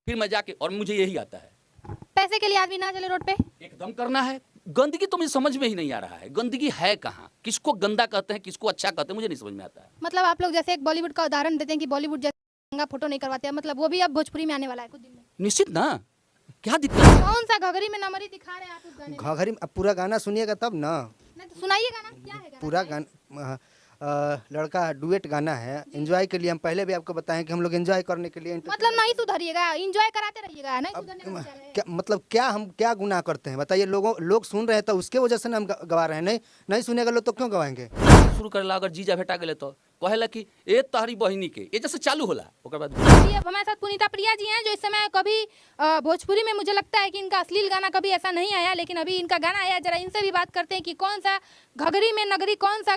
फिर मैं जाके, और मुझे यही आता है, पैसे के लिए आदमी ना चले रोड पे। एकदम करना है। गंदगी तो मुझे समझ में ही नहीं आ रहा है, गंदगी है कहाँ, किसको गंदा कहते हैं, किसको अच्छा कहते हैं, मुझे नहीं समझ में आता है। मतलब आप लोग जैसे एक बॉलीवुड का उदाहरण देते हैं कि बॉलीवुड जैसा फोटो नहीं करवाते हैं, मतलब वो भी अब भोजपुरी में आने वाला है कुछ दिन में। निश्चित ना, क्या दिक्कत है? कौन सा घघरी में नमरी दिखा रहे हैं आप उस गाने में? घघरी अब पूरा गाना सुनिएगा तब ना। नहीं तो सुनाइए गाना, क्या है गाना? पूरा गाना लड़का डुएट गाना है, एंजॉय के लिए। हम पहले भी आपको बताएं कि हम लोग एंजॉय करने के लिए मतलब नहीं सुधरिएगा, एंजॉय कराते रहिएगा, नहीं सुधरने का विचार है। क्या मतलब, क्या हम क्या गुनाह करते हैं बताइए। लोग सुन रहे हैं तो उसके वजह से ना हम गवा रहे हैं। नहीं सुनेगा लोग तो क्यों गवाएंगे। शुरू करेला अगर जीजा भेटा गए तो कहेला कि ए तहरी बहिनी के, ये जैसे चालू होला ओकर बाद। अभी अब हमारे साथ पुनीता प्रिया जी हैं जो इस समय कभी भोजपुरी में मुझे लगता है कि इनका अश्लील गाना कभी ऐसा नहीं आया, लेकिन अभी इनका गाना आया। जरा इनसे भी बात करते हैं कि कौन सा घघरी में नगरी, कौन सा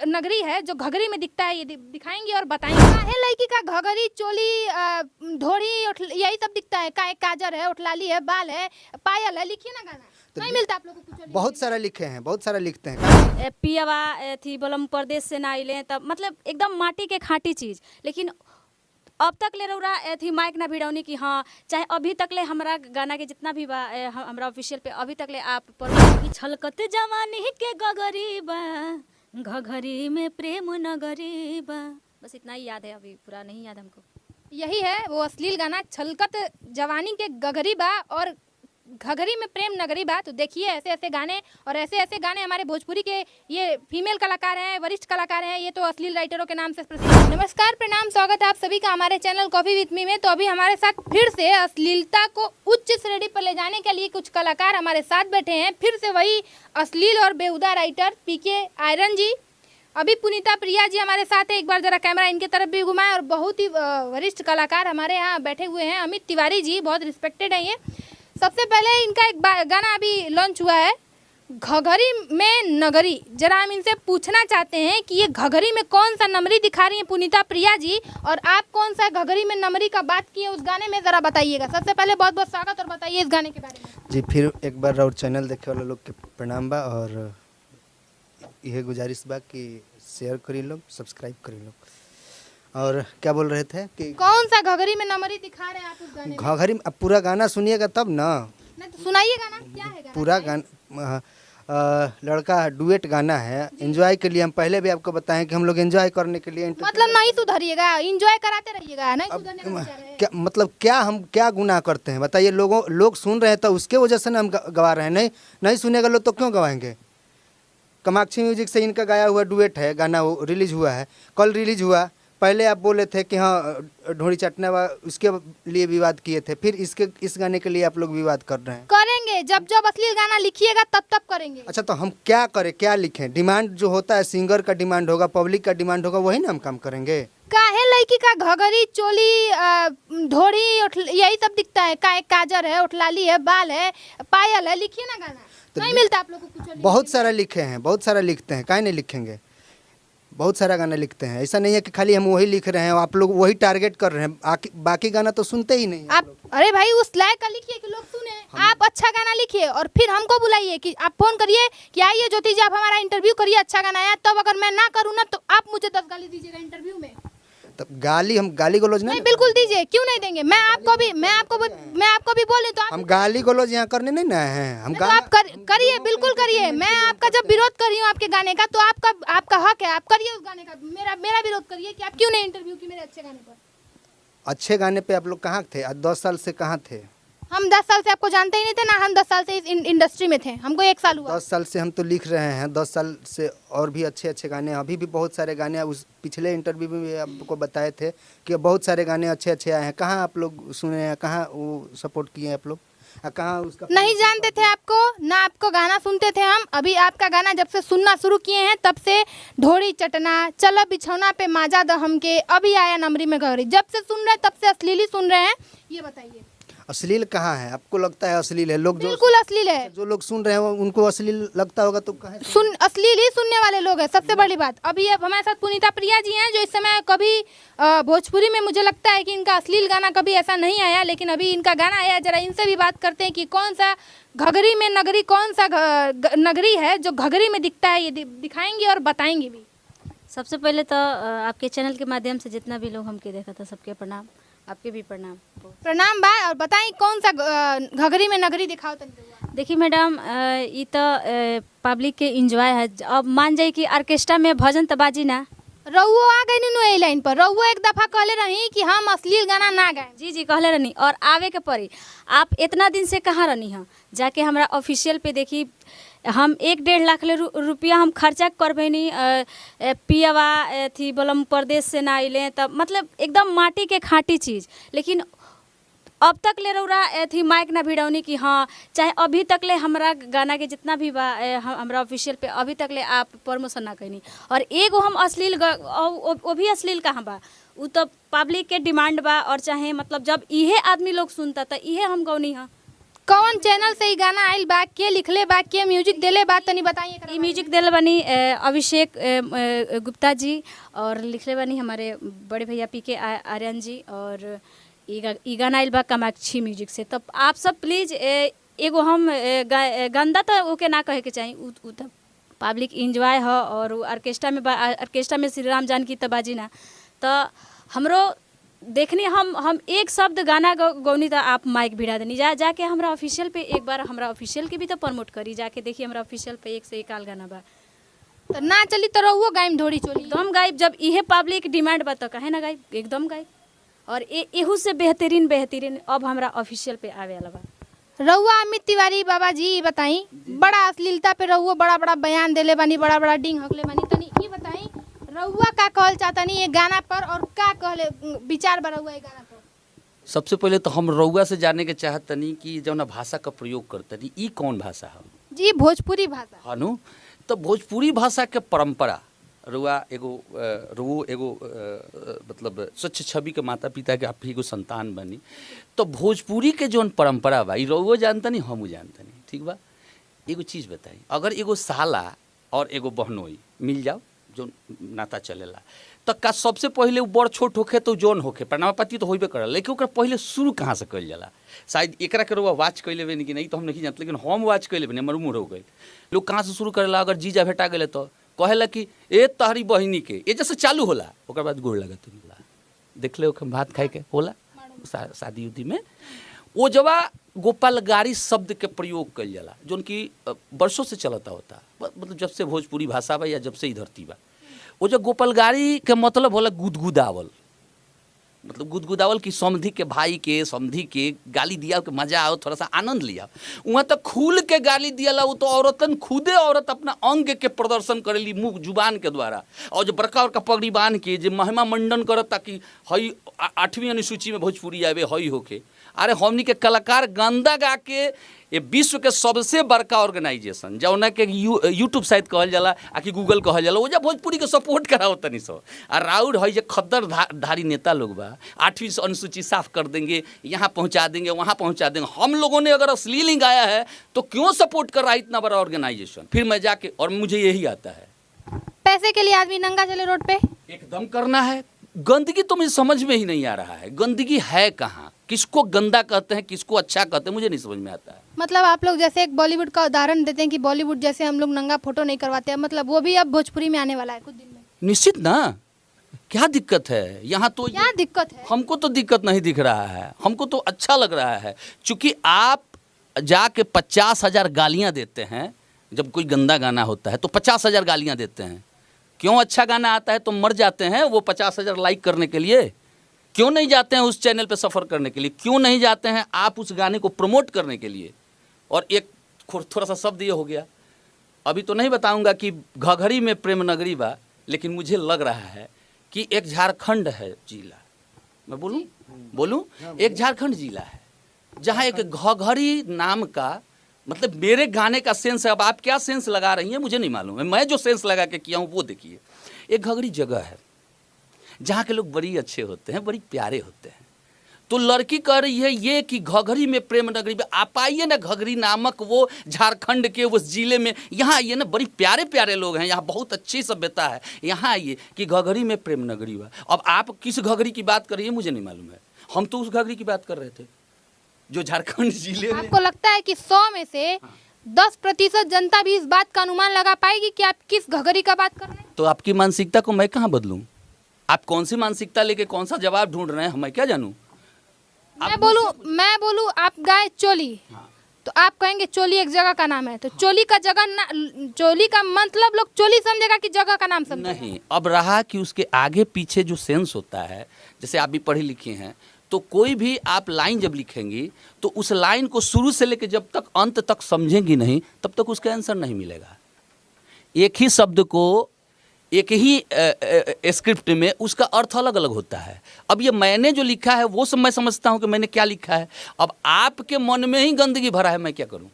नगरी है जो घघरी में दिखता है, ये दिखाएंगे और बताएंगे। काहे लड़की का घघरी, चोली, ढोरी, यही सब दिखता है। का काजर है, उठलाली है, बाल है, पायल है। लिखिए ना गाना, नहीं मिलता आप लोगों को कुछ। बहुत सारा लिखे हैं, बहुत सारा लिखते हैं। पियावा थी बोलम परदेश से ना आइले तब, मतलब एकदम माटी के खाटी चीज। लेकिन अब तक ले रौरा थी माइक ना भिड़ौनी की, हाँ चाहे अभी तक ले हमारा गाना के जितना भी बा हमारा ऑफिशियल पे अभी तक ले आप पर छलकत जवानी के गगरी बा, घघरी में प्रेम नगरी बा, बस इतना ही याद है, अभी पूरा नहीं याद हमको। यही है वो अश्लील गाना, छलकत जवानी के गगरी बा और घघरी में प्रेम नगरी बा। तो देखिए ऐसे ऐसे गाने और ऐसे ऐसे गाने हमारे भोजपुरी के ये फीमेल कलाकार हैं, वरिष्ठ कलाकार हैं, ये तो अश्लील राइटरों के नाम से प्रसिद्ध हैं। नमस्कार, प्रणाम, स्वागत है आप सभी का हमारे चैनल कॉफी विथ मी में। तो अभी हमारे साथ फिर से अश्लीलता को उच्च श्रेणी पर ले जाने के लिए कुछ कलाकार हमारे साथ बैठे हैं। फिर से वही अश्लील और बेहुदा राइटर पीके आयरन जी, अभी पुनीता प्रिया जी हमारे साथ है। एक बार जरा कैमरा इनके तरफ भी घुमाएं। और बहुत ही वरिष्ठ कलाकार हमारे यहाँ बैठे हुए हैं, अमित तिवारी जी, बहुत रिस्पेक्टेड है ये। सबसे पहले इनका एक गाना अभी लॉन्च हुआ है, घघरी में नगरी। जरा हम इनसे पूछना चाहते हैं कि ये घघरी में कौन सा नमरी दिखा रही हैं पुनीता प्रिया जी, और आप कौन सा घघरी में नमरी का बात किए उस गाने में, जरा बताइएगा। सबसे पहले बहुत बहुत स्वागत, और बताइए इस गाने के बारे में। जी, फिर एक बार और चैनल देखे वाले लोग के प्रणाम बा, और यह गुजारिश बा कि शेयर करी लोग, सब्सक्राइब करी लोग। और क्या बोल रहे थे कि कौन सा घघरी में नमरी दिखा रहे हैं आप उस गाने में? घघरी अब पूरा गाना सुनिएगा तब ना। नहीं तो सुनाइए गाना, क्या है गाना? पूरा गाना लड़का डुएट गाना है, एंजॉय के लिए। हम पहले भी आपको बताएं कि हम लोग एंजॉय करने के लिए मतलब नहीं सुधरिएगा, एंजॉय कराते रहिएगा, नहीं सुधरने का विचार है। क्या मतलब, क्या हम क्या गुनाह करते हैं बताइए। लोग सुन रहे हैं तो उसके वजह से ना हम गवा रहे हैं। नहीं सुनेगा लोग तो क्यों गवाएंगे। कामाक्षी म्यूजिक से इनका गाया हुआ डुएट है गाना, वो रिलीज हुआ है, कल रिलीज हुआ। पहले आप बोले थे कि हाँ ढोड़ी चटने उसके लिए विवाद किए थे, फिर इस गाने के लिए आप लोग विवाद कर रहे हैं। करेंगे, जब जब अश्लील गाना लिखिएगा तब करेंगे। अच्छा, तो हम क्या करें, क्या लिखें। डिमांड जो होता है सिंगर का डिमांड होगा, पब्लिक का डिमांड होगा, वही ना हम काम करेंगे। काहे लड़की का घघरी, चोली, ढोरी, यही सब दिखता है। का काजर है, उठलाली है, बाल है, पायल है। लिखिए ना गाना, नहीं मिलता आप लोगों को कुछ। बहुत सारा लिखे हैं, बहुत सारा लिखते हैं, काहे नहीं लिखेंगे। बहुत सारा गाना लिखते हैं, ऐसा नहीं है कि खाली हम वही लिख रहे हैं, आप लोग वही टारगेट कर रहे हैं। बाकी गाना तो सुनते ही नहीं आप। अरे भाई उस लायक का लिखिए कि लोग सुने। आप अच्छा गाना लिखिए और फिर हमको बुलाइए कि आप फोन करिए कि आइए ज्योति जी आप हमारा इंटरव्यू करिए, अच्छा गाना आया। तब अगर मैं ना करूँ ना तो आप मुझे 10 गाली दीजिएगा इंटरव्यू में। तब हम गाली गलौज नहीं, बिल्कुल दीजिए, क्यों नहीं देंगे। मैं आपको भी बोले तो हम गाली गलौज यहाँ करने नहीं ना है। हम तो आप करिए, बिल्कुल करिए। मैं आपका जब विरोध कर रही हूँ आपके गाने का, तो आपका हक है, आप करिए उस गाने का। मेरा विरोध करिए कि आप क्यों नहीं इंटरव्यू की मेरे अच्छे गाने पर। अच्छे गाने पे आप लोग कहाँ थे आज 10 साल से, कहाँ थे। हम 10 साल से आपको जानते ही नहीं थे ना, हम 10 साल से इस इंडस्ट्री में थे, हमको 1 साल हुआ। 10 साल से हम तो लिख रहे हैं, 10 साल से और भी अच्छे अच्छे गाने, अभी भी बहुत सारे गाने। उस पिछले इंटरव्यू में भी आपको बताए थे कि बहुत सारे गाने अच्छे अच्छे आए हैं। कहाँ आप लोग सुने हैं, कहाँ वो सपोर्ट किए हैं आप लोग, कहाँ उसका नहीं जानते थे आपको ना, आपको गाना सुनते थे हम। अभी आपका गाना जब से सुनना शुरू किए हैं तब से ढोड़ी चटना, चलो बिछौना पे माजा दहम के, अभी आया नमरी में घघरी, जब से सुन रहे हैं तब से अश्लील ही सुन रहे हैं। ये बताइए अश्लील कहाँ है। आपको लगता है अश्लील है। लोग बिल्कुल अश्लील है। जो लोग सुन रहे हैं उनको अश्लील लगता होगा तो कहाँ अश्लील ही सुनने वाले लोग हैं, सबसे बड़ी बात। अभी अब हमारे साथ पुनीता प्रिया जी हैं जो इस समय कभी भोजपुरी में मुझे लगता है कि इनका अश्लील गाना कभी ऐसा नहीं आया, लेकिन अभी इनका गाना आया। जरा इनसे भी बात करते हैं कि कौन सा घघरी में नगरी, कौन सा नगरी है जो घघरी में दिखता है, ये दिखाएंगे और बताएंगे भी। सबसे पहले तो आपके चैनल के माध्यम से जितना भी लोग हमके देखा था सबके प्रणाम। आपके भी प्रणाम। प्रणाम बा। और बताई कौन सा घघरी में नगरी दिखाओ तनी रउआ। देखिए मैडम, ये तो पब्लिक के इंजॉय है। अब मान जाए कि ऑर्केस्ट्रा में भजन तो बाजी ना। रउओ आ गई नु ए लाइन पर। रउओ एक दफा कहले रही कि हम अश्लील गाना ना गाए। जी जी कहले रहनी, और आवे के पड़ी। आप इतना दिन से कहाँ रहनी हैं? जाके हमारा ऑफिशियल पे देखी, हम 1-1.5 लाख रुपया हम खर्चा करबैनी। पियावा थी बोलम परदेश से ना अइले, तब मतलब एकदम माटी के खाटी चीज़। लेकिन अब तक ले रउरा थी माइक ना भिड़ौनी कि हाँ, चाहे अभी तक ले हमारा गाना के जितना भी बा हमारा ऑफिशियल पे अभी तक ले आप प्रमोशन ना कैनी। और एगो हम अश्लील वो भी अश्लील कहाँ बा, वो तो पब्लिक के डिमांड बा। और चाहे मतलब जब इहे आदमी लोग सुनता था इहे हम गौनी हाँ। कौन चैनल से ही गाना आइल बा, के लिखले बा, के म्यूजिक देले बा, तनी बताइए। ये म्यूजिक देले बनी अभिषेक गुप्ता जी, और लिखले बनी हमारे बड़े भैया PK आर्यन जी। और ई गाना आइल बा कामाक्षी म्यूजिक से। तब आप सब प्लीज़ एगो हम गंदा तो ओके ना कहे के चाहिए, उ तो पब्लिक इंजॉय है। और ऑर्केस्ट्रा में श्री राम जानकी तो बाजी ना। तो हमरो देखनी हम एक शब्द गाना गौनी तो आप माइक भिड़ा देनी। जाके हमारा ऑफिशियल पे एक बार हमारा ऑफिशियल के भी तो प्रमोट करी। जाके देखिए हमारा ऑफिशियल पे 1 से 1 आल गाना बा। तो ना चली तो रउओ गाइम ढोड़ी चोली। एकदम गाइब, जब इहे पब्लिक डिमांड बा तो कहे ना गाइब, एकदम गाइब। और एहू से बेहतरीन अब हमारा ऑफिशियल पे आवे वाला बा। रउआ अमित तिवारी बाबा जी बताई, बड़ा अश्लीलता पे रउआ बड़ा बड़ा बयान देले बानी, बड़ा बड़ा डिंग हकले बानी। तनी ई बताई रउआ का कहल चाहतनी ये गाना पर, और का कहले विचार बा रउआ ये गाना पर? सबसे पहले तो हम रउआ से जानने के चाहतनी कि जौन भाषा का प्रयोग करतनी ई कौन भाषा है? जी भोजपुरी भाषा। हाँ नु, तो भोजपुरी भाषा के परंपरा रुआ एगो मतलब स्वच्छ छवि के माता पिता के आप ही एगो संतान बनी। तो भोजपुरी के जौन परंपरा बा ई रउओ जानतनी हमू जानतनी, ठीक बा। एगो चीज़ बताई, अगर एगो साला और एगो बहनोई मिल जाओ जो नाता चलेला, तो का सबसे पहले वो बड़ छोट होखे तो जौन होखे प्रणामापति तो होबे करल, लेकिन ओकरा पहले शुरू कहाँ से कइल जाला? शायद एकरा के रउआ वाच कइले बनी कि नहीं तो हम नहीं जानते, लेकिन हम वाच कइले बनी, हमर मुँह हो गई। लोग कहाँ से शुरू करेला? अगर जीजा भेटा गए तो कहेला कि ए तहरी बहिनी के, ये जैसे चालू होला ओकर बाद गोड़ लगत होला। देख ले ओके भात खाए के होला शादी उदी में। वो जवा गोपालगारी शब्द के प्रयोग कइल जाला, जो कि वर्षों से चलता होता, मतलब जब से भोजपुरी भाषा बा या जब से ही धरती बा। वो जो गोपालगारी के मतलब होला गुदगुदावल, मतलब गुदगुदावल की समधी के भाई के समधी के गाली दिया के मजा आओ, थोड़ा सा आनंद लिया। वहाँ तक खुल के गाली दिया वो तो औरतन खुदे औरत अपना अंग के प्रदर्शन करेली मुँह जुबान के द्वारा। और जो बड़का बड़का पगड़ी बांध के जो महिमा मंडन करत ताकि हई 8वीं अनुसूची में भोजपुरी आवे हई होके। अरे हमनी के कलाकार गंदा गा के ये विश्व के सबसे बड़का ऑर्गेनाइजेशन जौना के यूट्यूब शायद कहल जाला आ कि गूगल कहल जाला, वो जब भोजपुरी के सपोर्ट कराओ तनी सो। और राउर है जो खद्दर धारी नेता लोग बा 8वीं अनुसूची साफ कर देंगे, यहाँ पहुँचा देंगे, वहाँ पहुँचा देंगे। हम लोगों ने अगर अश्लील गाया है तो क्यों सपोर्ट कर रहा है इतना बड़ा ऑर्गेनाइजेशन? फिर मैं जाके, और मुझे यही आता है, पैसे के लिए आदमी नंगा चले रोड पे एकदम करना है। गंदगी तो मुझे समझ में ही नहीं आ रहा है, गंदगी है कहाँ? किसको गंदा कहते हैं, किसको अच्छा कहते हैं, मुझे नहीं समझ में आता है। मतलब आप लोग जैसे एक बॉलीवुड का उदाहरण देते हैं कि बॉलीवुड जैसे हम लोग नंगा फोटो नहीं करवाते हैं, मतलब वो भी अब भोजपुरी में आने वाला है कुछ दिन में। निश्चित ना, क्या दिक्कत है यहाँ? तो क्या दिक्कत है? हमको तो दिक्कत नहीं दिख रहा है, हमको तो अच्छा लग रहा है। चूंकि आप जाके 50,000 गालियाँ देते हैं, जब कोई गंदा गाना होता है तो 50,000 गालियाँ देते हैं। क्यों? अच्छा गाना आता है तो मर जाते हैं वो 50,000 लाइक करने के लिए। क्यों नहीं जाते हैं उस चैनल पे सफ़र करने के लिए? क्यों नहीं जाते हैं आप उस गाने को प्रमोट करने के लिए? और एक थोड़ा सा शब्द ये हो गया, अभी तो नहीं बताऊंगा कि घघरी में प्रेम नगरी बा, लेकिन मुझे लग रहा है कि एक झारखंड है जिला, मैं बोलूं एक झारखंड जिला है जहाँ एक घघरी नाम का, मतलब मेरे गाने का सेंस है। अब आप क्या सेंस लगा रही हैं मुझे नहीं मालूम है, मैं जो सेंस लगा के किया हूँ वो देखिए। एक घघरी जगह है जहाँ के लोग बड़ी अच्छे होते हैं, बड़ी प्यारे होते हैं। तो लड़की कह रही है ये कि घघरी में प्रेम नगरी में आप आइए ना, घघरी नामक वो झारखंड के उस जिले में, यहाँ आइए ना, बड़ी प्यारे प्यारे लोग हैं, यहाँ बहुत अच्छी सभ्यता है, यहाँ आइए कि घघरी में प्रेम नगरी हुआ। अब आप किस घघरी की बात कर रही है मुझे नहीं मालूम है, हम तो उस घघरी की बात कर रहे थे जो झारखंड जिले में। आपको लगता है कि 100 में से 10% जनता भी इस बात का अनुमान लगा पाएगी कि आप किस घघरी का बात कर रहे हैं? तो आपकी मानसिकता को मैं कहाँ बदलूँ? आप कौन सी मानसिकता लेके कौन सा जवाब ढूंढ रहे हैं, मैं क्या जानूँ? मैं बोलूँ आप गाए चोली, हाँ। तो आप कहेंगे चोली एक जगह का नाम है, तो चोली का जगह ना, चोली का मतलब लोग चोली समझेगा कि जगह का नाम समझेगा? नहीं, अब रहा कि उसके आगे पीछे जो सेंस होता है, जैसे आप भी पढ़े लिखे हैं, तो कोई भी आप लाइन जब लिखेंगी तो उस लाइन को शुरू से लेकर जब तक अंत तक समझेंगी नहीं, तब तक उसका आंसर नहीं मिलेगा। एक ही शब्द को एक ही स्क्रिप्ट में उसका अर्थ अलग अलग होता है। अब ये मैंने जो लिखा है वो सब मैं समझता हूँ कि मैंने क्या लिखा है, अब आपके मन में ही गंदगी भरा है, मैं क्या करूँ?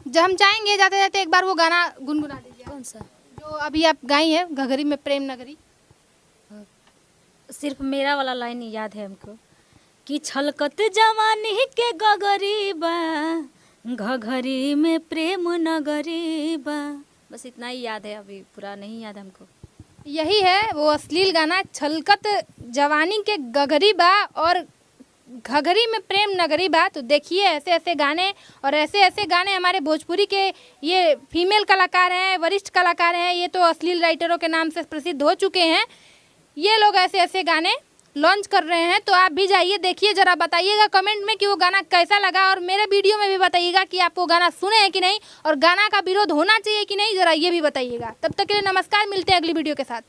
जब हम चाहेंगे जाते जाते एक बार वो गाना गुनगुना दीजिए। कौन सा? जो अभी आप गाई हैं, घघरी में प्रेम नगरी। सिर्फ मेरा वाला लाइन याद है हमको कि छलकत जवानी के गगरी बा, घघरी में प्रेम नगरी बा। बस इतना ही याद है, अभी पूरा नहीं याद हमको। यही है वो अश्लील गाना, छलकत जवानी के गगरी बा और घघरी में प्रेम नगरी बा। तो देखिए ऐसे ऐसे गाने और ऐसे ऐसे गाने हमारे भोजपुरी के ये फीमेल कलाकार हैं, वरिष्ठ कलाकार हैं, ये तो अश्लील राइटरों के नाम से प्रसिद्ध हो चुके हैं। ये लोग ऐसे ऐसे गाने लॉन्च कर रहे हैं, तो आप भी जाइए देखिए, ज़रा बताइएगा कमेंट में कि वो गाना कैसा लगा, और मेरे वीडियो में भी बताइएगा कि आप वो गाना सुने हैं कि नहीं, और गाना का विरोध होना चाहिए कि नहीं, ज़रा ये भी बताइएगा। तब तक के लिए नमस्कार, मिलते हैं अगली वीडियो के साथ।